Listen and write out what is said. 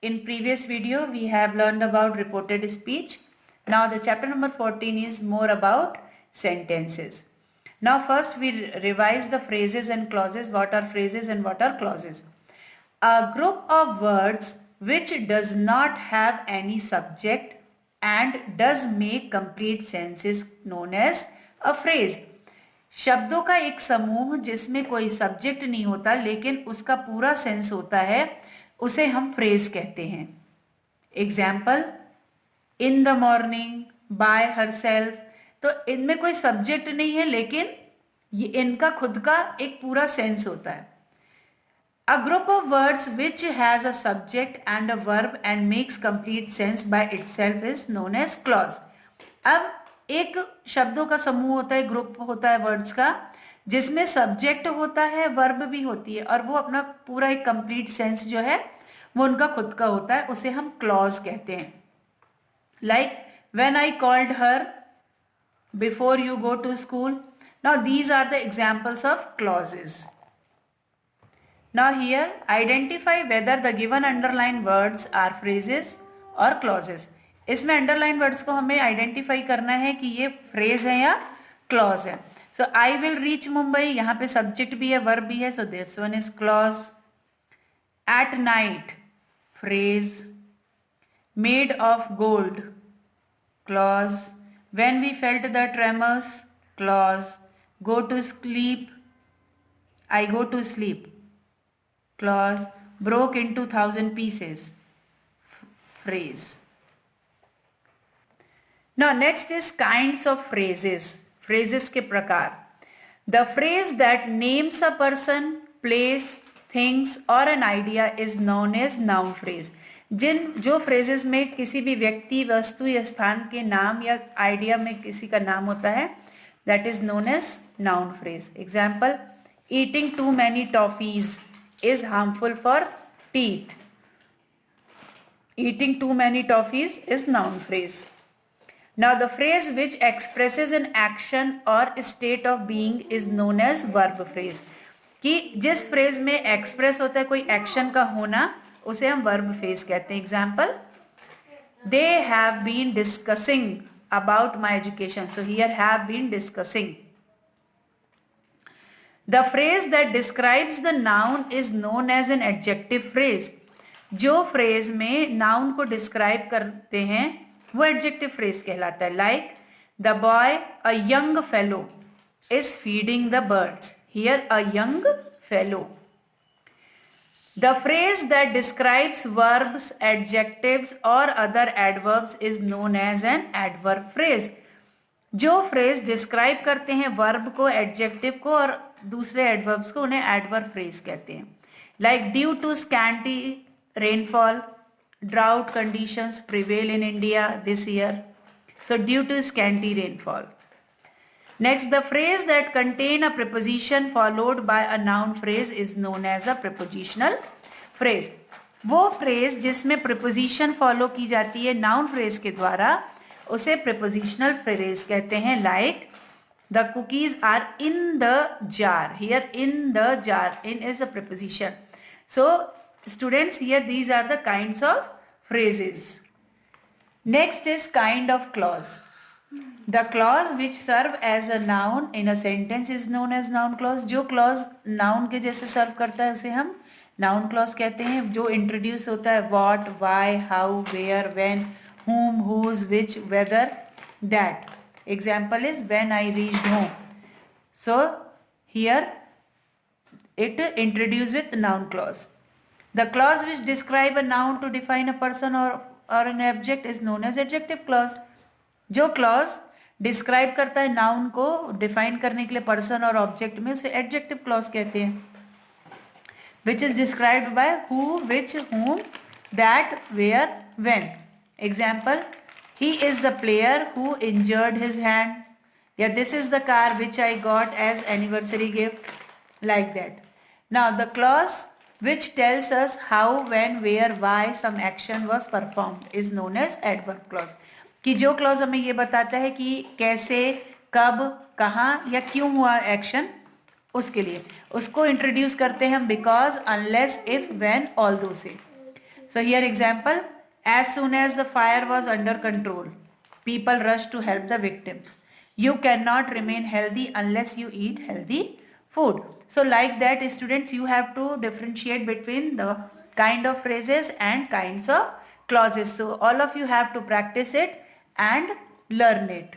In previous video, we have learned about reported speech. Now the chapter number 14 is more about sentences. Now first we revise the phrases and clauses. What are phrases and what are clauses? A group of words which does not have any subject and does make complete sense is known as a phrase. शब्दों का एक समूह जिसमें कोई subject नहीं होता लेकिन उसका पूरा सेंस होता है उसे हम फ्रेज कहते हैं. Example, in the morning, by herself. तो इनमें कोई सब्जेक्ट नहीं है लेकिन ये इनका खुद का एक पूरा सेंस होता है. A group of words which has a subject and a verb and makes complete sense by itself is known as clause. अब एक शब्दों का समूह होता है, ग्रुप होता है वर्ड्स का, जिसमें सब्जेक्ट होता है, वर्ब भी होती है और वो अपना पूरा एक कंप्लीट सेंस जो है वो उनका खुद का होता है, उसे हम क्लॉज कहते हैं. Like when I called her before you go to school. Now these are the examples of clauses. Now here identify whether the given underlined words are phrases or clauses. इसमें underlined words को हमें identify करना है कि ये phrase है या clause है. So I will reach Mumbai, यहाँ पे subject भी है, verb भी है, so this one is clause. At night, phrase. Made of gold, clause. When we felt the tremors, clause. Go to sleep, I go to sleep, clause. Broke into 1,000 pieces, phrase. Now next is kinds of phrases. Phrases के प्रकार. The phrase that names a person, place, things or an idea is known as noun phrase. जो phrases में किसी भी व्यक्ति, वस्तु या स्थान के नाम या आइडिया में किसी का नाम होता है, that is known as noun phrase. Example, eating too many toffees is harmful for teeth. Eating too many toffees is noun phrase. Now the phrase which expresses an action or state of being is known as verb phrase. कि जिस phrase में express होता है कोई action का होना उसे हम verb phrase कहते हैं. Example, they have been discussing about my education. So here have been discussing. The phrase that describes the noun is known as an adjective phrase. जो phrase में noun को describe करते हैं वो adjective phrase कहलाता है. Like the boy, a young fellow, is feeding the birds. Here a young fellow. The phrase that describes verbs, adjectives or other adverbs is known as an adverb phrase. जो phrase describe करते हैं verb को, adjective को और दूसरे adverbs को उन्हें adverb phrase कहते हैं. Like due to scanty rainfall, drought conditions prevail in India this year. So due to scanty rainfall. Next, the phrase that contain a preposition followed by a noun phrase is known as a prepositional phrase. वो phrase जिसमें preposition follow की जाती है noun phrase के द्वारा उसे prepositional phrase कहते हैं. Like the cookies are in the jar. Here in the jar, in is a preposition. So students, here these are the kinds of phrases. Next is kind of clause. The clause which serve as a noun in a sentence is known as noun clause. जो clause noun के जैसे serve करता है उसे हम noun clause कहते हैं. जो introduce होता है what, why, how, where, when, whom, whose, which, whether, that. Example is when I reached home. So here it introduced with noun clause. The clause which describe a noun to define a person or an object is known as adjective clause. जो clause describe करता है noun को define करने के लिए person और object में उसे adjective clause कहते हैं. Which is described by who, which, whom, that, where, when. Example, he is the player who injured his hand. Yeah, this is the car which I got as anniversary gift. Like that. Now the clause which tells us how, when, where, why some action was performed is known as adverb clause. कि जो clause हमें ये बताता है कि कैसे, कब, कहाँ या क्यों हुआ action, उसके लिए उसको introduce करते हैं हम because, unless, if, when, all those से. So here example, as soon as the fire was under control, people rushed to help the victims. You cannot remain healthy unless you eat healthy food. So like that, students, you have to differentiate between the kind of phrases and kinds of clauses. So all of you have to practice it and learn it.